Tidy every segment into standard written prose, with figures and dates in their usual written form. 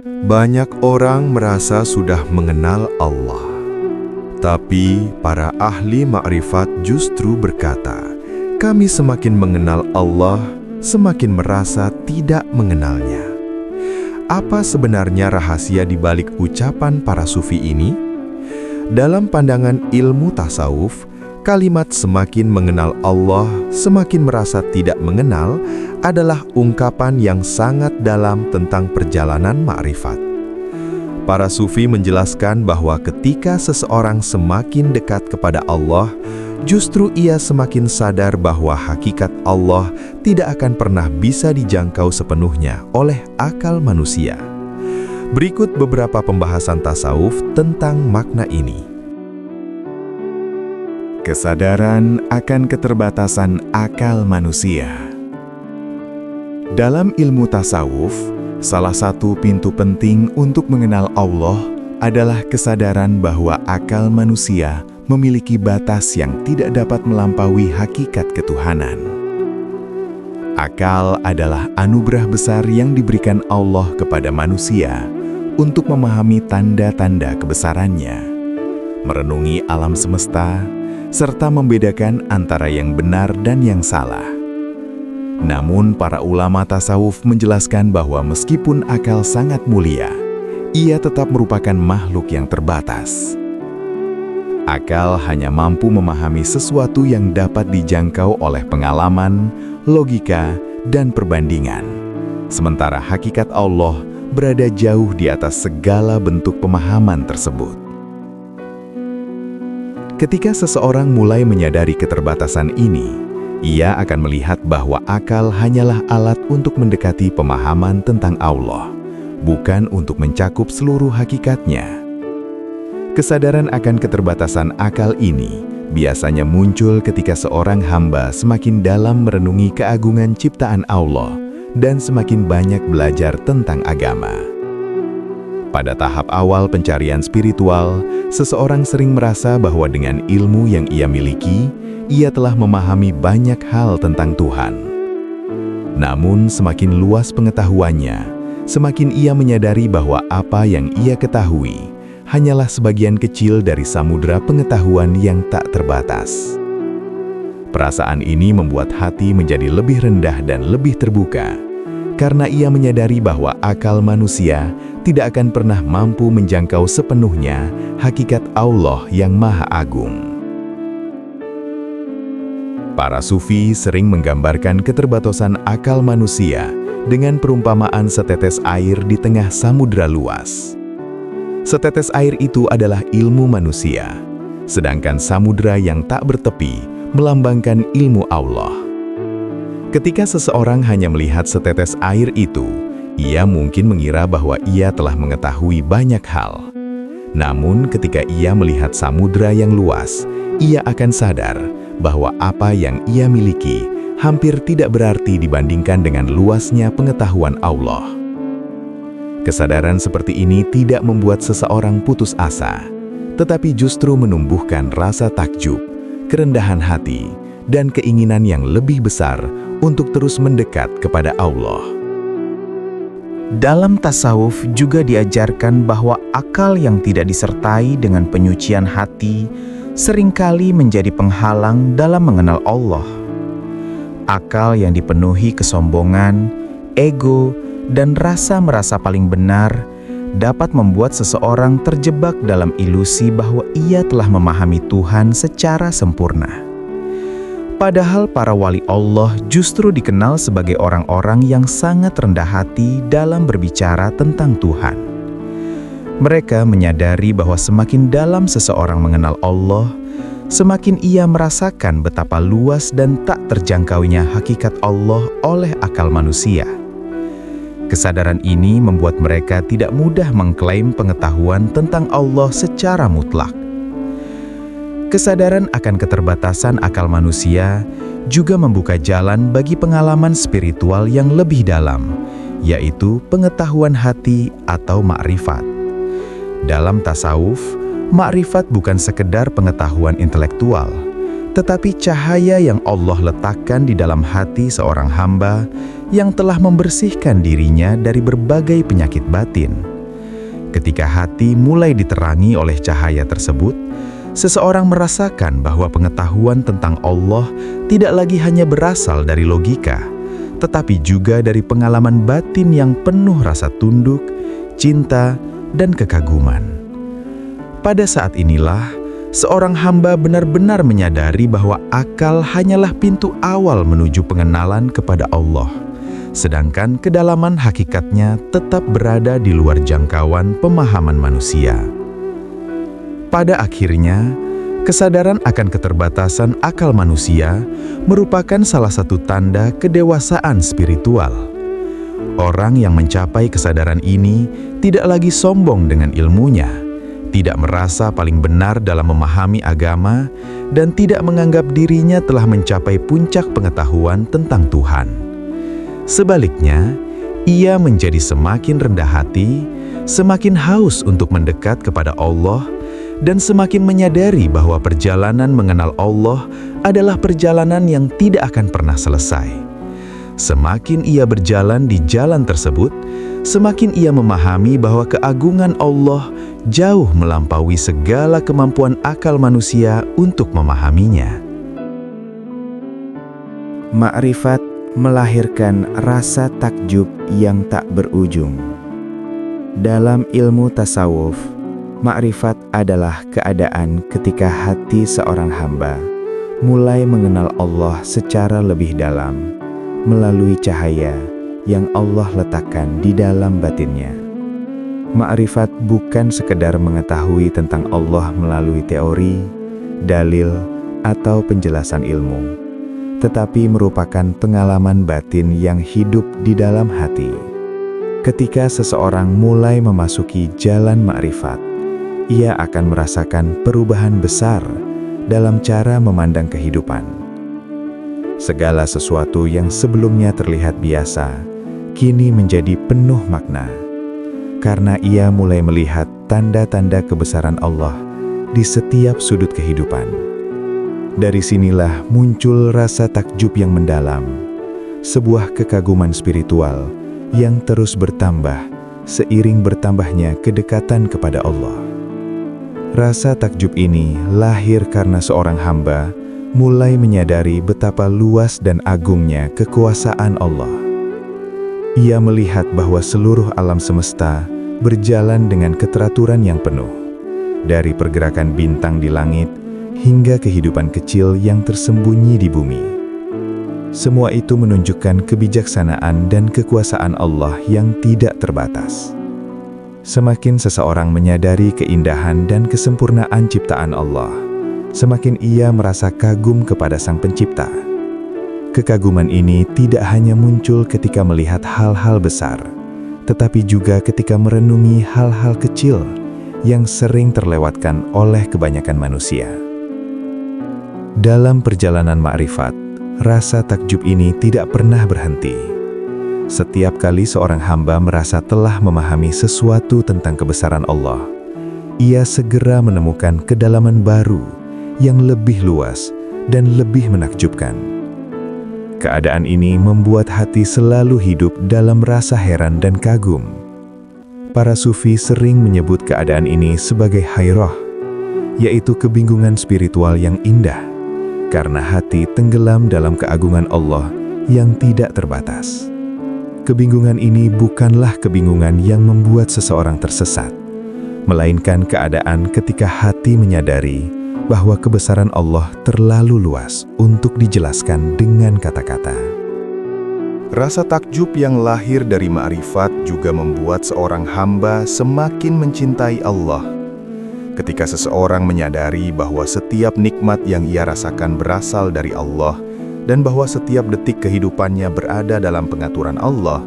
Banyak orang merasa sudah mengenal Allah, tapi para ahli makrifat justru berkata, kami semakin mengenal Allah, semakin merasa tidak mengenalnya. Apa sebenarnya rahasia di balik ucapan para sufi ini? Dalam pandangan ilmu tasawuf, kalimat semakin mengenal Allah, semakin merasa tidak mengenal adalah ungkapan yang sangat dalam tentang perjalanan makrifat. Para sufi menjelaskan bahwa ketika seseorang semakin dekat kepada Allah, justru ia semakin sadar bahwa hakikat Allah tidak akan pernah bisa dijangkau sepenuhnya oleh akal manusia. Berikut beberapa pembahasan tasawuf tentang makna ini. Kesadaran akan keterbatasan akal manusia. Dalam ilmu tasawuf, salah satu pintu penting untuk mengenal Allah adalah kesadaran bahwa akal manusia memiliki batas yang tidak dapat melampaui hakikat ketuhanan. Akal adalah anugerah besar yang diberikan Allah kepada manusia untuk memahami tanda-tanda kebesarannya, merenungi alam semesta, serta membedakan antara yang benar dan yang salah. Namun para ulama tasawuf menjelaskan bahwa meskipun akal sangat mulia, ia tetap merupakan makhluk yang terbatas. Akal hanya mampu memahami sesuatu yang dapat dijangkau oleh pengalaman, logika, dan perbandingan. Sementara hakikat Allah berada jauh di atas segala bentuk pemahaman tersebut. Ketika seseorang mulai menyadari keterbatasan ini, ia akan melihat bahwa akal hanyalah alat untuk mendekati pemahaman tentang Allah, bukan untuk mencakup seluruh hakikatnya. Kesadaran akan keterbatasan akal ini biasanya muncul ketika seorang hamba semakin dalam merenungi keagungan ciptaan Allah dan semakin banyak belajar tentang agama. Pada tahap awal pencarian spiritual, seseorang sering merasa bahwa dengan ilmu yang ia miliki, ia telah memahami banyak hal tentang Tuhan. Namun semakin luas pengetahuannya, semakin ia menyadari bahwa apa yang ia ketahui hanyalah sebagian kecil dari samudera pengetahuan yang tak terbatas. Perasaan ini membuat hati menjadi lebih rendah dan lebih terbuka, karena ia menyadari bahwa akal manusia tidak akan pernah mampu menjangkau sepenuhnya hakikat Allah yang Maha Agung. Para sufi sering menggambarkan keterbatasan akal manusia dengan perumpamaan setetes air di tengah samudera luas. Setetes air itu adalah ilmu manusia, sedangkan samudera yang tak bertepi melambangkan ilmu Allah. Ketika seseorang hanya melihat setetes air itu, ia mungkin mengira bahwa ia telah mengetahui banyak hal. Namun ketika ia melihat samudera yang luas, ia akan sadar bahwa apa yang ia miliki hampir tidak berarti dibandingkan dengan luasnya pengetahuan Allah. Kesadaran seperti ini tidak membuat seseorang putus asa, tetapi justru menumbuhkan rasa takjub, kerendahan hati, dan keinginan yang lebih besar untuk terus mendekat kepada Allah. Dalam tasawuf juga diajarkan bahwa akal yang tidak disertai dengan penyucian hati seringkali menjadi penghalang dalam mengenal Allah. Akal yang dipenuhi kesombongan, ego, dan rasa merasa paling benar dapat membuat seseorang terjebak dalam ilusi bahwa ia telah memahami Tuhan secara sempurna. Padahal para wali Allah justru dikenal sebagai orang-orang yang sangat rendah hati dalam berbicara tentang Tuhan. Mereka menyadari bahwa semakin dalam seseorang mengenal Allah, semakin ia merasakan betapa luas dan tak terjangkaunya hakikat Allah oleh akal manusia. Kesadaran ini membuat mereka tidak mudah mengklaim pengetahuan tentang Allah secara mutlak. Kesadaran akan keterbatasan akal manusia juga membuka jalan bagi pengalaman spiritual yang lebih dalam, yaitu pengetahuan hati atau makrifat. Dalam tasawuf, makrifat bukan sekedar pengetahuan intelektual, tetapi cahaya yang Allah letakkan di dalam hati seorang hamba yang telah membersihkan dirinya dari berbagai penyakit batin. Ketika hati mulai diterangi oleh cahaya tersebut, seseorang merasakan bahwa pengetahuan tentang Allah tidak lagi hanya berasal dari logika, tetapi juga dari pengalaman batin yang penuh rasa tunduk, cinta, dan kekaguman. Pada saat inilah, seorang hamba benar-benar menyadari bahwa akal hanyalah pintu awal menuju pengenalan kepada Allah, sedangkan kedalaman hakikatnya tetap berada di luar jangkauan pemahaman manusia. Pada akhirnya, kesadaran akan keterbatasan akal manusia merupakan salah satu tanda kedewasaan spiritual. Orang yang mencapai kesadaran ini tidak lagi sombong dengan ilmunya, tidak merasa paling benar dalam memahami agama, dan tidak menganggap dirinya telah mencapai puncak pengetahuan tentang Tuhan. Sebaliknya, ia menjadi semakin rendah hati, semakin haus untuk mendekat kepada Allah, dan semakin menyadari bahwa perjalanan mengenal Allah adalah perjalanan yang tidak akan pernah selesai. Semakin ia berjalan di jalan tersebut, semakin ia memahami bahwa keagungan Allah jauh melampaui segala kemampuan akal manusia untuk memahaminya. Ma'rifat melahirkan rasa takjub yang tak berujung. Dalam ilmu tasawuf, ma'rifat adalah keadaan ketika hati seorang hamba mulai mengenal Allah secara lebih dalam melalui cahaya yang Allah letakkan di dalam batinnya. Ma'rifat bukan sekedar mengetahui tentang Allah melalui teori, dalil, atau penjelasan ilmu, tetapi merupakan pengalaman batin yang hidup di dalam hati. Ketika seseorang mulai memasuki jalan ma'rifat, ia akan merasakan perubahan besar dalam cara memandang kehidupan. Segala sesuatu yang sebelumnya terlihat biasa, kini menjadi penuh makna, karena ia mulai melihat tanda-tanda kebesaran Allah di setiap sudut kehidupan. Dari sinilah muncul rasa takjub yang mendalam, sebuah kekaguman spiritual yang terus bertambah seiring bertambahnya kedekatan kepada Allah. Rasa takjub ini lahir karena seorang hamba mulai menyadari betapa luas dan agungnya kekuasaan Allah. Ia melihat bahwa seluruh alam semesta berjalan dengan keteraturan yang penuh, dari pergerakan bintang di langit hingga kehidupan kecil yang tersembunyi di bumi. Semua itu menunjukkan kebijaksanaan dan kekuasaan Allah yang tidak terbatas. Semakin seseorang menyadari keindahan dan kesempurnaan ciptaan Allah, semakin ia merasa kagum kepada Sang Pencipta. Kekaguman ini tidak hanya muncul ketika melihat hal-hal besar, tetapi juga ketika merenungi hal-hal kecil yang sering terlewatkan oleh kebanyakan manusia. Dalam perjalanan ma'rifat, rasa takjub ini tidak pernah berhenti. Setiap kali seorang hamba merasa telah memahami sesuatu tentang kebesaran Allah, ia segera menemukan kedalaman baru yang lebih luas dan lebih menakjubkan. Keadaan ini membuat hati selalu hidup dalam rasa heran dan kagum. Para sufi sering menyebut keadaan ini sebagai hairah, yaitu kebingungan spiritual yang indah, karena hati tenggelam dalam keagungan Allah yang tidak terbatas. Kebingungan ini bukanlah kebingungan yang membuat seseorang tersesat, melainkan keadaan ketika hati menyadari bahwa kebesaran Allah terlalu luas untuk dijelaskan dengan kata-kata. Rasa takjub yang lahir dari ma'rifat juga membuat seorang hamba semakin mencintai Allah. Ketika seseorang menyadari bahwa setiap nikmat yang ia rasakan berasal dari Allah, dan bahwa setiap detik kehidupannya berada dalam pengaturan Allah,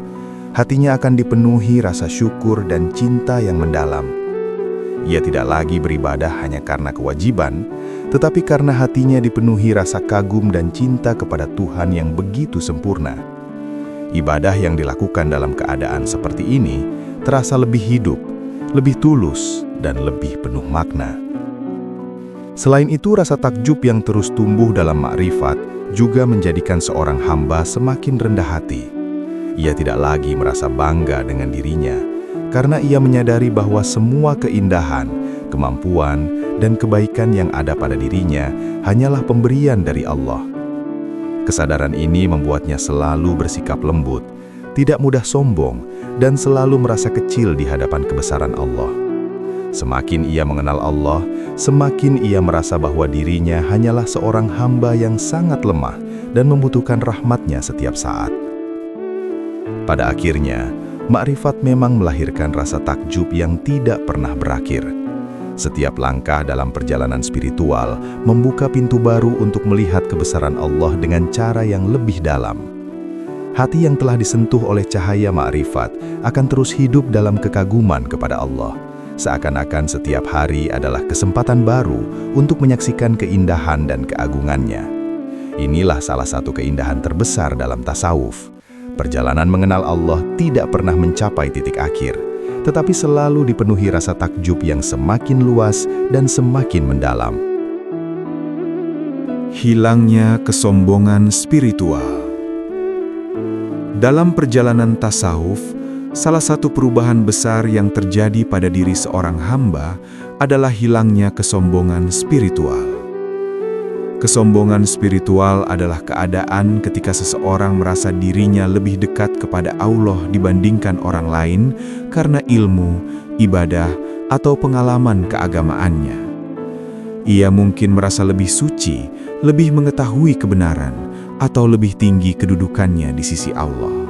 hatinya akan dipenuhi rasa syukur dan cinta yang mendalam. Ia tidak lagi beribadah hanya karena kewajiban, tetapi karena hatinya dipenuhi rasa kagum dan cinta kepada Tuhan yang begitu sempurna. Ibadah yang dilakukan dalam keadaan seperti ini terasa lebih hidup, lebih tulus, dan lebih penuh makna. Selain itu, rasa takjub yang terus tumbuh dalam ma'rifat juga menjadikan seorang hamba semakin rendah hati. Ia tidak lagi merasa bangga dengan dirinya, karena ia menyadari bahwa semua keindahan, kemampuan, dan kebaikan yang ada pada dirinya hanyalah pemberian dari Allah. Kesadaran ini membuatnya selalu bersikap lembut, tidak mudah sombong, dan selalu merasa kecil di hadapan kebesaran Allah. Semakin ia mengenal Allah, semakin ia merasa bahwa dirinya hanyalah seorang hamba yang sangat lemah dan membutuhkan rahmat-Nya setiap saat. Pada akhirnya, makrifat memang melahirkan rasa takjub yang tidak pernah berakhir. Setiap langkah dalam perjalanan spiritual membuka pintu baru untuk melihat kebesaran Allah dengan cara yang lebih dalam. Hati yang telah disentuh oleh cahaya makrifat akan terus hidup dalam kekaguman kepada Allah. Seakan-akan setiap hari adalah kesempatan baru untuk menyaksikan keindahan dan keagungan-Nya. Inilah salah satu keindahan terbesar dalam tasawuf. Perjalanan mengenal Allah tidak pernah mencapai titik akhir, tetapi selalu dipenuhi rasa takjub yang semakin luas dan semakin mendalam. Hilangnya kesombongan spiritual. Dalam perjalanan tasawuf, salah satu perubahan besar yang terjadi pada diri seorang hamba adalah hilangnya kesombongan spiritual. Kesombongan spiritual adalah keadaan ketika seseorang merasa dirinya lebih dekat kepada Allah dibandingkan orang lain karena ilmu, ibadah, atau pengalaman keagamaannya. Ia mungkin merasa lebih suci, lebih mengetahui kebenaran, atau lebih tinggi kedudukannya di sisi Allah.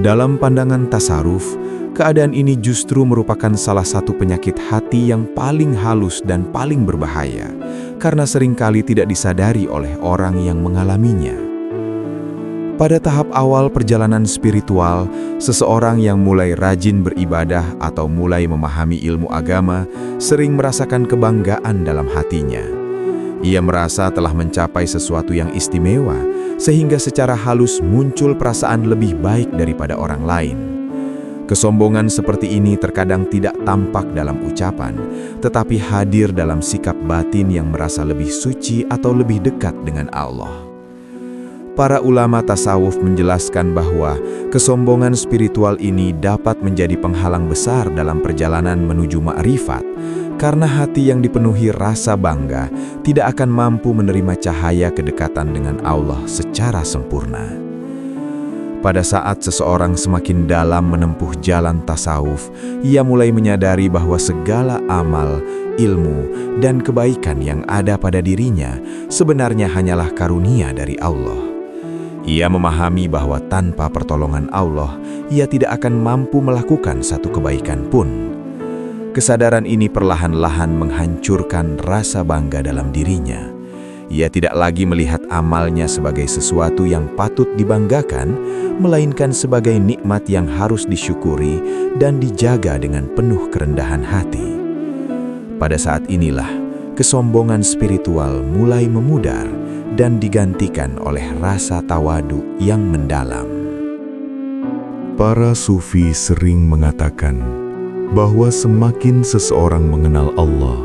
Dalam pandangan tasaruf, keadaan ini justru merupakan salah satu penyakit hati yang paling halus dan paling berbahaya, karena seringkali tidak disadari oleh orang yang mengalaminya. Pada tahap awal perjalanan spiritual, seseorang yang mulai rajin beribadah atau mulai memahami ilmu agama sering merasakan kebanggaan dalam hatinya. Ia merasa telah mencapai sesuatu yang istimewa, sehingga secara halus muncul perasaan lebih baik daripada orang lain. Kesombongan seperti ini terkadang tidak tampak dalam ucapan, tetapi hadir dalam sikap batin yang merasa lebih suci atau lebih dekat dengan Allah. Para ulama tasawuf menjelaskan bahwa kesombongan spiritual ini dapat menjadi penghalang besar dalam perjalanan menuju ma'rifat, karena hati yang dipenuhi rasa bangga tidak akan mampu menerima cahaya kedekatan dengan Allah secara sempurna. Pada saat seseorang semakin dalam menempuh jalan tasawuf, ia mulai menyadari bahwa segala amal, ilmu, dan kebaikan yang ada pada dirinya sebenarnya hanyalah karunia dari Allah. Ia memahami bahwa tanpa pertolongan Allah, ia tidak akan mampu melakukan satu kebaikan pun. Kesadaran ini perlahan-lahan menghancurkan rasa bangga dalam dirinya. Ia tidak lagi melihat amalnya sebagai sesuatu yang patut dibanggakan, melainkan sebagai nikmat yang harus disyukuri dan dijaga dengan penuh kerendahan hati. Pada saat inilah, kesombongan spiritual mulai memudar dan digantikan oleh rasa tawadu yang mendalam. Para sufi sering mengatakan bahwa semakin seseorang mengenal Allah,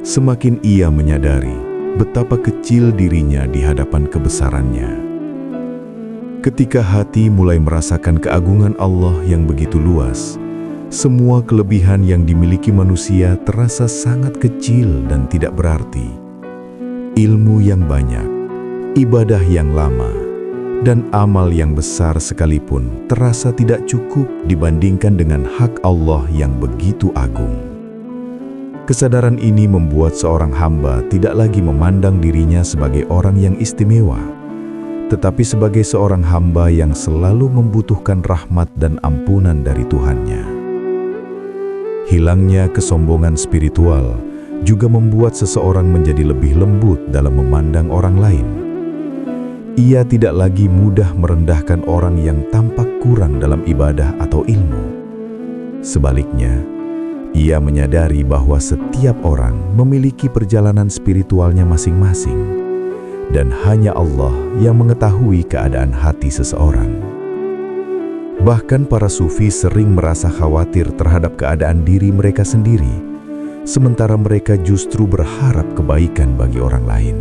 semakin ia menyadari betapa kecil dirinya di hadapan kebesaran-Nya. Ketika hati mulai merasakan keagungan Allah yang begitu luas, semua kelebihan yang dimiliki manusia terasa sangat kecil dan tidak berarti. Ilmu yang banyak, ibadah yang lama, dan amal yang besar sekalipun terasa tidak cukup dibandingkan dengan hak Allah yang begitu agung. Kesadaran ini membuat seorang hamba tidak lagi memandang dirinya sebagai orang yang istimewa, tetapi sebagai seorang hamba yang selalu membutuhkan rahmat dan ampunan dari Tuhan-Nya. Hilangnya kesombongan spiritual juga membuat seseorang menjadi lebih lembut dalam memandang orang lain. Ia tidak lagi mudah merendahkan orang yang tampak kurang dalam ibadah atau ilmu. Sebaliknya, ia menyadari bahwa setiap orang memiliki perjalanan spiritualnya masing-masing, dan hanya Allah yang mengetahui keadaan hati seseorang. Bahkan para sufi sering merasa khawatir terhadap keadaan diri mereka sendiri, sementara mereka justru berharap kebaikan bagi orang lain.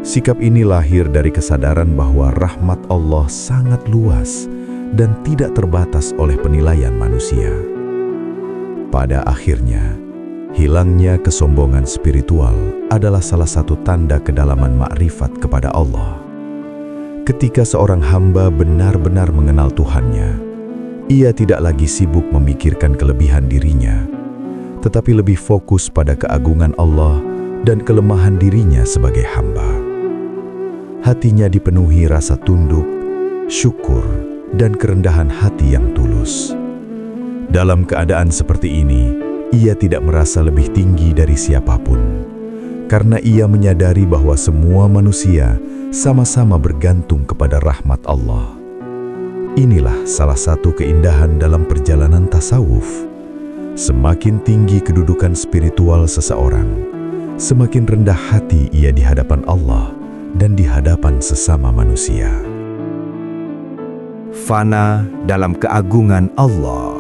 Sikap ini lahir dari kesadaran bahwa rahmat Allah sangat luas dan tidak terbatas oleh penilaian manusia. Pada akhirnya, hilangnya kesombongan spiritual adalah salah satu tanda kedalaman makrifat kepada Allah. Ketika seorang hamba benar-benar mengenal Tuhannya, ia tidak lagi sibuk memikirkan kelebihan dirinya, tetapi lebih fokus pada keagungan Allah dan kelemahan dirinya sebagai hamba. Hatinya dipenuhi rasa tunduk, syukur, dan kerendahan hati yang tulus. Dalam keadaan seperti ini, ia tidak merasa lebih tinggi dari siapapun, karena ia menyadari bahwa semua manusia sama-sama bergantung kepada rahmat Allah. Inilah salah satu keindahan dalam perjalanan tasawuf. Semakin tinggi kedudukan spiritual seseorang, semakin rendah hati ia di hadapan Allah dan di hadapan sesama manusia. Fana dalam keagungan Allah.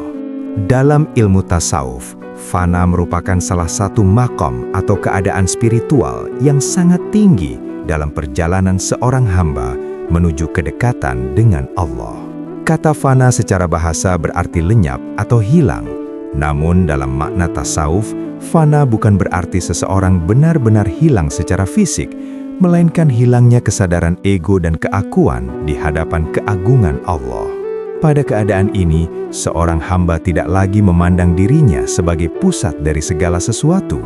Dalam ilmu tasawuf, fana merupakan salah satu makom atau keadaan spiritual yang sangat tinggi dalam perjalanan seorang hamba menuju kedekatan dengan Allah. Kata fana secara bahasa berarti lenyap atau hilang. Namun dalam makna tasawuf, fana bukan berarti seseorang benar-benar hilang secara fisik, melainkan hilangnya kesadaran ego dan keakuan di hadapan keagungan Allah. Pada keadaan ini, seorang hamba tidak lagi memandang dirinya sebagai pusat dari segala sesuatu.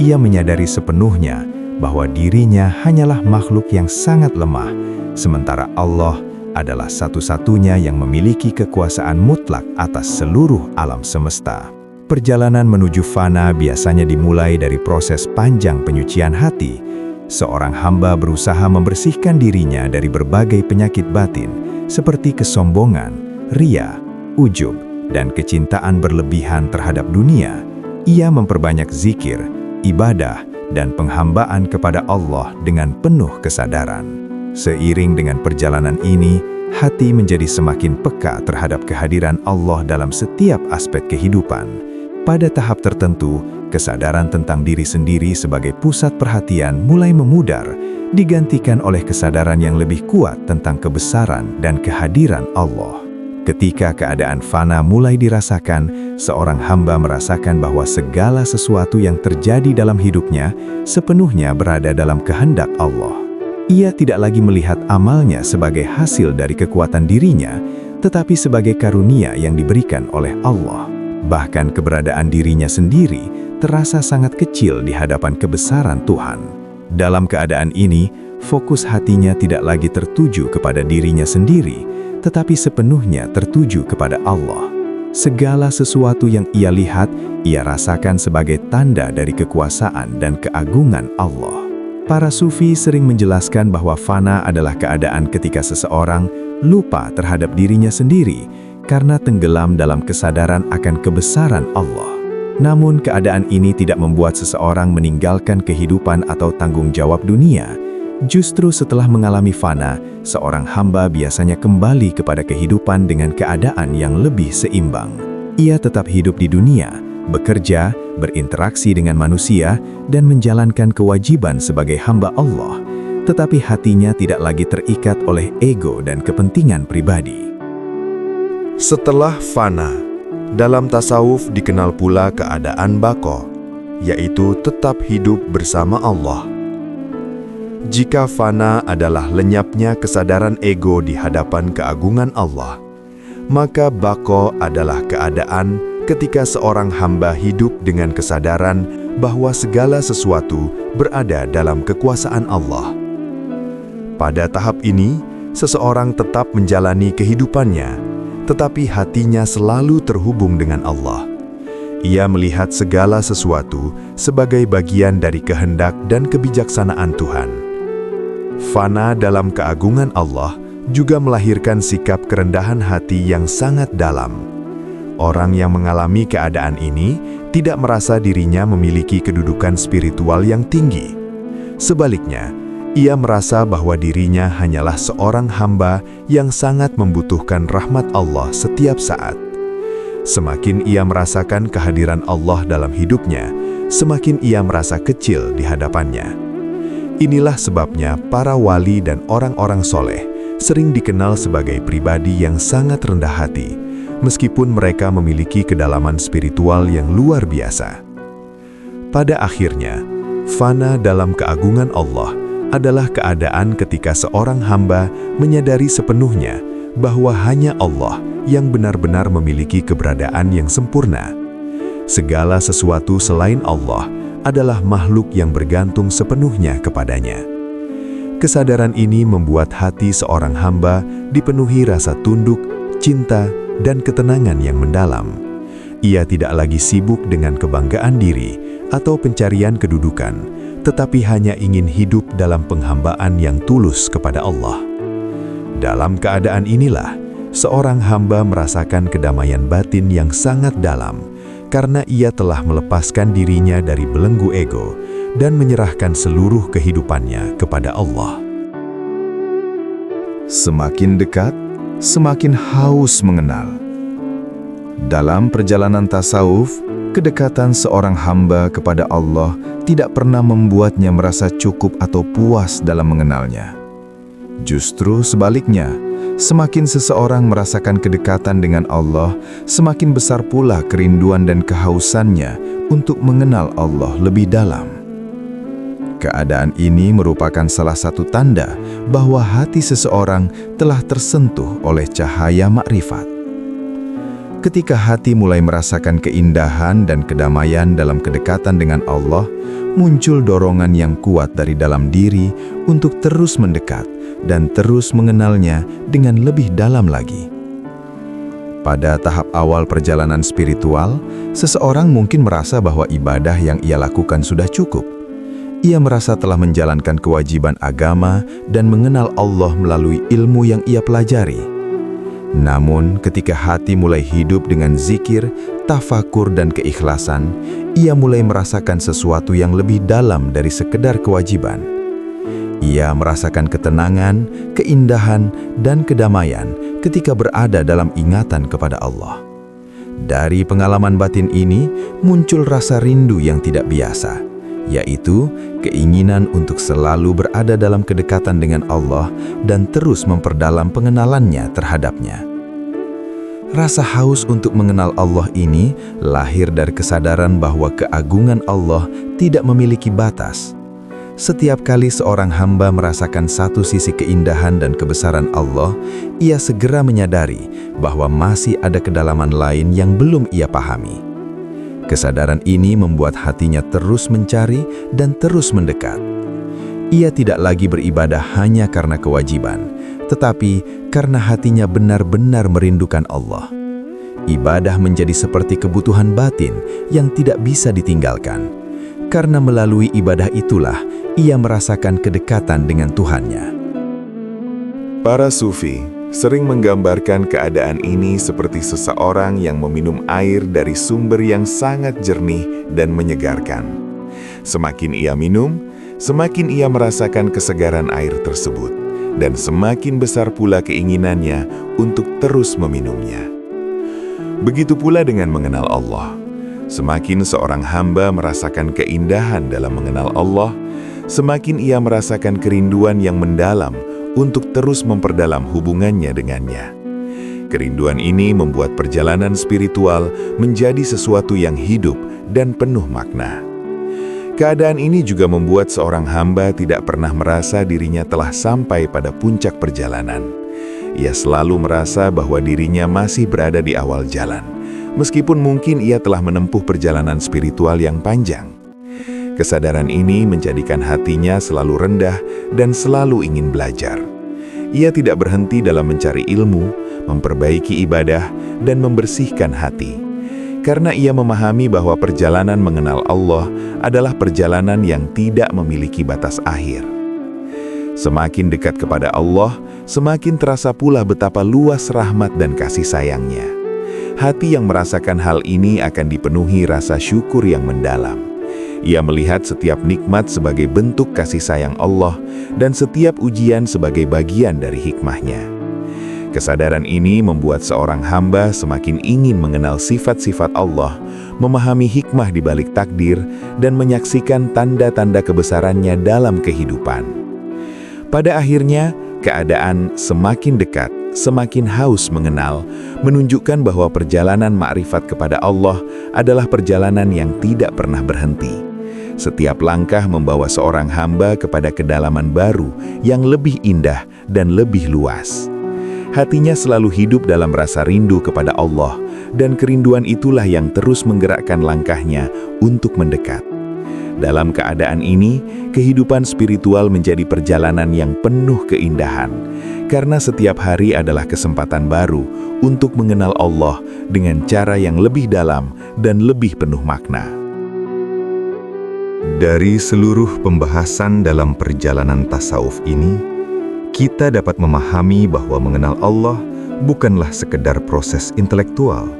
Ia menyadari sepenuhnya bahwa dirinya hanyalah makhluk yang sangat lemah, sementara Allah adalah satu-satunya yang memiliki kekuasaan mutlak atas seluruh alam semesta. Perjalanan menuju fana biasanya dimulai dari proses panjang penyucian hati. Seorang hamba berusaha membersihkan dirinya dari berbagai penyakit batin, seperti kesombongan, ria, ujub, dan kecintaan berlebihan terhadap dunia. Ia memperbanyak zikir, ibadah, dan penghambaan kepada Allah dengan penuh kesadaran. Seiring dengan perjalanan ini, hati menjadi semakin peka terhadap kehadiran Allah dalam setiap aspek kehidupan. Pada tahap tertentu, kesadaran tentang diri sendiri sebagai pusat perhatian mulai memudar, digantikan oleh kesadaran yang lebih kuat tentang kebesaran dan kehadiran Allah. Ketika keadaan fana mulai dirasakan, seorang hamba merasakan bahwa segala sesuatu yang terjadi dalam hidupnya sepenuhnya berada dalam kehendak Allah. Ia tidak lagi melihat amalnya sebagai hasil dari kekuatan dirinya, tetapi sebagai karunia yang diberikan oleh Allah. Bahkan keberadaan dirinya sendiri terasa sangat kecil di hadapan kebesaran Tuhan. Dalam keadaan ini, fokus hatinya tidak lagi tertuju kepada dirinya sendiri, tetapi sepenuhnya tertuju kepada Allah. Segala sesuatu yang ia lihat, ia rasakan sebagai tanda dari kekuasaan dan keagungan Allah. Para sufi sering menjelaskan bahwa fana adalah keadaan ketika seseorang lupa terhadap dirinya sendiri, karena tenggelam dalam kesadaran akan kebesaran Allah. Namun keadaan ini tidak membuat seseorang meninggalkan kehidupan atau tanggung jawab dunia. Justru setelah mengalami fana, seorang hamba biasanya kembali kepada kehidupan dengan keadaan yang lebih seimbang. Ia tetap hidup di dunia, bekerja, berinteraksi dengan manusia, dan menjalankan kewajiban sebagai hamba Allah. Tetapi hatinya tidak lagi terikat oleh ego dan kepentingan pribadi. Setelah fana, dalam tasawuf dikenal pula keadaan baqo, yaitu tetap hidup bersama Allah. Jika fana adalah lenyapnya kesadaran ego di hadapan keagungan Allah, maka baqo adalah keadaan ketika seorang hamba hidup dengan kesadaran bahwa segala sesuatu berada dalam kekuasaan Allah. Pada tahap ini, seseorang tetap menjalani kehidupannya, tetapi hatinya selalu terhubung dengan Allah. Ia melihat segala sesuatu sebagai bagian dari kehendak dan kebijaksanaan Tuhan. Fana dalam keagungan Allah juga melahirkan sikap kerendahan hati yang sangat dalam. Orang yang mengalami keadaan ini tidak merasa dirinya memiliki kedudukan spiritual yang tinggi. Sebaliknya, ia merasa bahwa dirinya hanyalah seorang hamba yang sangat membutuhkan rahmat Allah setiap saat. Semakin ia merasakan kehadiran Allah dalam hidupnya, semakin ia merasa kecil di hadapannya. Inilah sebabnya para wali dan orang-orang soleh sering dikenal sebagai pribadi yang sangat rendah hati, meskipun mereka memiliki kedalaman spiritual yang luar biasa. Pada akhirnya, fana dalam keagungan Allah adalah keadaan ketika seorang hamba menyadari sepenuhnya bahwa hanya Allah yang benar-benar memiliki keberadaan yang sempurna. Segala sesuatu selain Allah adalah makhluk yang bergantung sepenuhnya kepadanya. Kesadaran ini membuat hati seorang hamba dipenuhi rasa tunduk, cinta, dan ketenangan yang mendalam. Ia tidak lagi sibuk dengan kebanggaan diri atau pencarian kedudukan, tetapi hanya ingin hidup dalam penghambaan yang tulus kepada Allah. Dalam keadaan inilah, seorang hamba merasakan kedamaian batin yang sangat dalam, karena ia telah melepaskan dirinya dari belenggu ego dan menyerahkan seluruh kehidupannya kepada Allah. Semakin dekat, semakin haus mengenal. Dalam perjalanan tasawuf, kedekatan seorang hamba kepada Allah tidak pernah membuatnya merasa cukup atau puas dalam mengenalnya. Justru sebaliknya, semakin seseorang merasakan kedekatan dengan Allah, semakin besar pula kerinduan dan kehausannya untuk mengenal Allah lebih dalam. Keadaan ini merupakan salah satu tanda bahwa hati seseorang telah tersentuh oleh cahaya makrifat. Ketika hati mulai merasakan keindahan dan kedamaian dalam kedekatan dengan Allah, muncul dorongan yang kuat dari dalam diri untuk terus mendekat dan terus mengenalnya dengan lebih dalam lagi. Pada tahap awal perjalanan spiritual, seseorang mungkin merasa bahwa ibadah yang ia lakukan sudah cukup. Ia merasa telah menjalankan kewajiban agama dan mengenal Allah melalui ilmu yang ia pelajari. Namun, ketika hati mulai hidup dengan zikir, tafakur, dan keikhlasan, ia mulai merasakan sesuatu yang lebih dalam dari sekedar kewajiban. Ia merasakan ketenangan, keindahan, dan kedamaian ketika berada dalam ingatan kepada Allah. Dari pengalaman batin ini, muncul rasa rindu yang tidak biasa, yaitu keinginan untuk selalu berada dalam kedekatan dengan Allah dan terus memperdalam pengenalannya terhadapnya. Rasa haus untuk mengenal Allah ini lahir dari kesadaran bahwa keagungan Allah tidak memiliki batas. Setiap kali seorang hamba merasakan satu sisi keindahan dan kebesaran Allah, ia segera menyadari bahwa masih ada kedalaman lain yang belum ia pahami. Kesadaran ini membuat hatinya terus mencari dan terus mendekat. Ia tidak lagi beribadah hanya karena kewajiban, tetapi karena hatinya benar-benar merindukan Allah. Ibadah menjadi seperti kebutuhan batin yang tidak bisa ditinggalkan. Karena melalui ibadah itulah ia merasakan kedekatan dengan Tuhannya. Para sufi sering menggambarkan keadaan ini seperti seseorang yang meminum air dari sumber yang sangat jernih dan menyegarkan. Semakin ia minum, semakin ia merasakan kesegaran air tersebut, dan semakin besar pula keinginannya untuk terus meminumnya. Begitu pula dengan mengenal Allah. Semakin seorang hamba merasakan keindahan dalam mengenal Allah, semakin ia merasakan kerinduan yang mendalam untuk terus memperdalam hubungannya dengannya. Kerinduan ini membuat perjalanan spiritual menjadi sesuatu yang hidup dan penuh makna. Keadaan ini juga membuat seorang hamba tidak pernah merasa dirinya telah sampai pada puncak perjalanan. Ia selalu merasa bahwa dirinya masih berada di awal jalan, meskipun mungkin ia telah menempuh perjalanan spiritual yang panjang. Kesadaran ini menjadikan hatinya selalu rendah dan selalu ingin belajar. Ia tidak berhenti dalam mencari ilmu, memperbaiki ibadah, dan membersihkan hati. Karena ia memahami bahwa perjalanan mengenal Allah adalah perjalanan yang tidak memiliki batas akhir. Semakin dekat kepada Allah, semakin terasa pula betapa luas rahmat dan kasih sayangnya. Hati yang merasakan hal ini akan dipenuhi rasa syukur yang mendalam. Ia melihat setiap nikmat sebagai bentuk kasih sayang Allah dan setiap ujian sebagai bagian dari hikmahnya. Kesadaran ini membuat seorang hamba semakin ingin mengenal sifat-sifat Allah, memahami hikmah di balik takdir, dan menyaksikan tanda-tanda kebesarannya dalam kehidupan. Pada akhirnya, keadaan semakin dekat, semakin haus mengenal, menunjukkan bahwa perjalanan ma'rifat kepada Allah adalah perjalanan yang tidak pernah berhenti. Setiap langkah membawa seorang hamba kepada kedalaman baru yang lebih indah dan lebih luas. Hatinya selalu hidup dalam rasa rindu kepada Allah, dan kerinduan itulah yang terus menggerakkan langkahnya untuk mendekat. Dalam keadaan ini, kehidupan spiritual menjadi perjalanan yang penuh keindahan, karena setiap hari adalah kesempatan baru untuk mengenal Allah dengan cara yang lebih dalam dan lebih penuh makna. Dari seluruh pembahasan dalam perjalanan tasawuf ini, kita dapat memahami bahwa mengenal Allah bukanlah sekedar proses intelektual,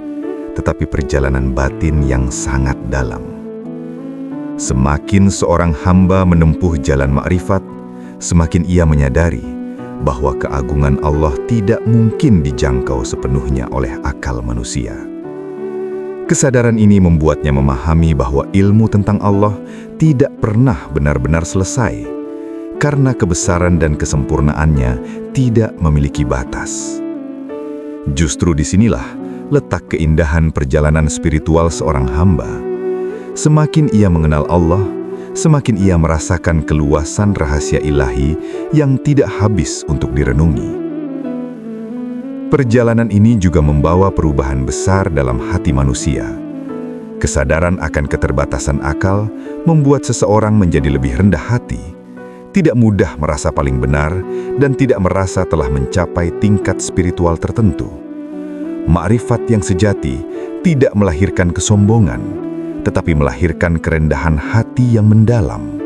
tetapi perjalanan batin yang sangat dalam. Semakin seorang hamba menempuh jalan ma'rifat, semakin ia menyadari bahwa keagungan Allah tidak mungkin dijangkau sepenuhnya oleh akal manusia. Kesadaran ini membuatnya memahami bahwa ilmu tentang Allah tidak pernah benar-benar selesai, karena kebesaran dan kesempurnaannya tidak memiliki batas. Justru disinilah letak keindahan perjalanan spiritual seorang hamba. Semakin ia mengenal Allah, semakin ia merasakan keluasan rahasia ilahi yang tidak habis untuk direnungi. Perjalanan ini juga membawa perubahan besar dalam hati manusia. Kesadaran akan keterbatasan akal membuat seseorang menjadi lebih rendah hati, tidak mudah merasa paling benar, dan tidak merasa telah mencapai tingkat spiritual tertentu. Ma'rifat yang sejati tidak melahirkan kesombongan, tetapi melahirkan kerendahan hati yang mendalam.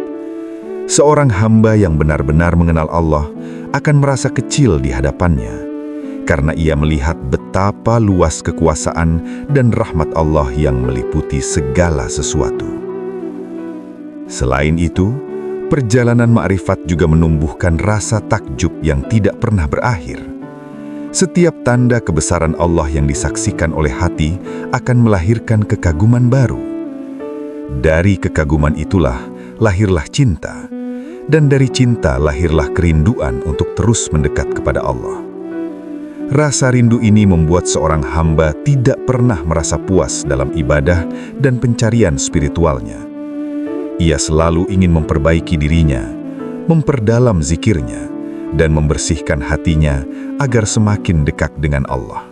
Seorang hamba yang benar-benar mengenal Allah akan merasa kecil di hadapannya, karena ia melihat betapa luas kekuasaan dan rahmat Allah yang meliputi segala sesuatu. Selain itu, perjalanan ma'rifat juga menumbuhkan rasa takjub yang tidak pernah berakhir. Setiap tanda kebesaran Allah yang disaksikan oleh hati akan melahirkan kekaguman baru. Dari kekaguman itulah lahirlah cinta, dan dari cinta lahirlah kerinduan untuk terus mendekat kepada Allah. Rasa rindu ini membuat seorang hamba tidak pernah merasa puas dalam ibadah dan pencarian spiritualnya. Ia selalu ingin memperbaiki dirinya, memperdalam zikirnya, dan membersihkan hatinya agar semakin dekat dengan Allah.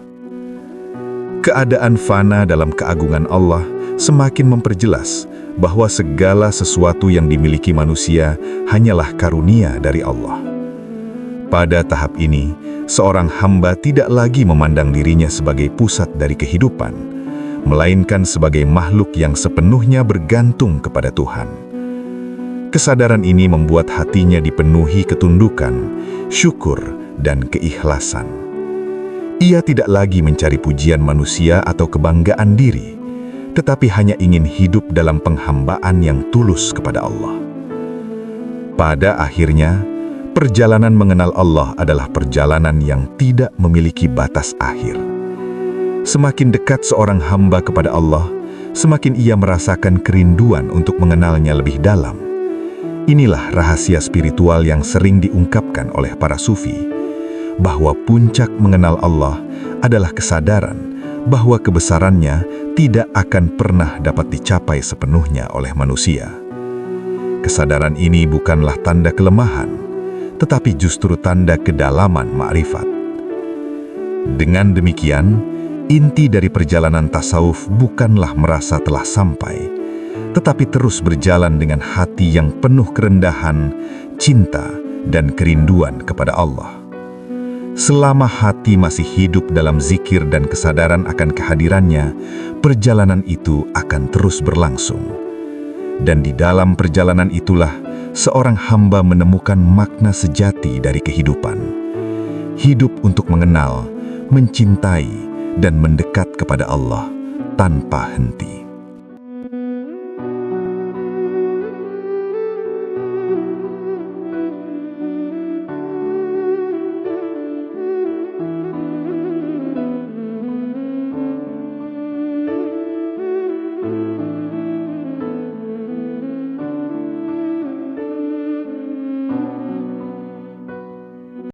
Keadaan fana dalam keagungan Allah semakin memperjelas bahwa segala sesuatu yang dimiliki manusia hanyalah karunia dari Allah. Pada tahap ini, seorang hamba tidak lagi memandang dirinya sebagai pusat dari kehidupan, melainkan sebagai makhluk yang sepenuhnya bergantung kepada Tuhan. Kesadaran ini membuat hatinya dipenuhi ketundukan, syukur, dan keikhlasan. Ia tidak lagi mencari pujian manusia atau kebanggaan diri, tetapi hanya ingin hidup dalam penghambaan yang tulus kepada Allah. Pada akhirnya, perjalanan mengenal Allah adalah perjalanan yang tidak memiliki batas akhir. Semakin dekat seorang hamba kepada Allah, semakin ia merasakan kerinduan untuk mengenalnya lebih dalam. Inilah rahasia spiritual yang sering diungkapkan oleh para sufi, bahwa puncak mengenal Allah adalah kesadaran bahwa kebesarannya tidak akan pernah dapat dicapai sepenuhnya oleh manusia. Kesadaran ini bukanlah tanda kelemahan, tetapi justru tanda kedalaman ma'rifat. Dengan demikian, inti dari perjalanan tasawuf bukanlah merasa telah sampai, tetapi terus berjalan dengan hati yang penuh kerendahan, cinta, dan kerinduan kepada Allah. Selama hati masih hidup dalam zikir dan kesadaran akan kehadirannya, perjalanan itu akan terus berlangsung. Dan di dalam perjalanan itulah, seorang hamba menemukan makna sejati dari kehidupan. Hidup untuk mengenal, mencintai, dan mendekat kepada Allah tanpa henti.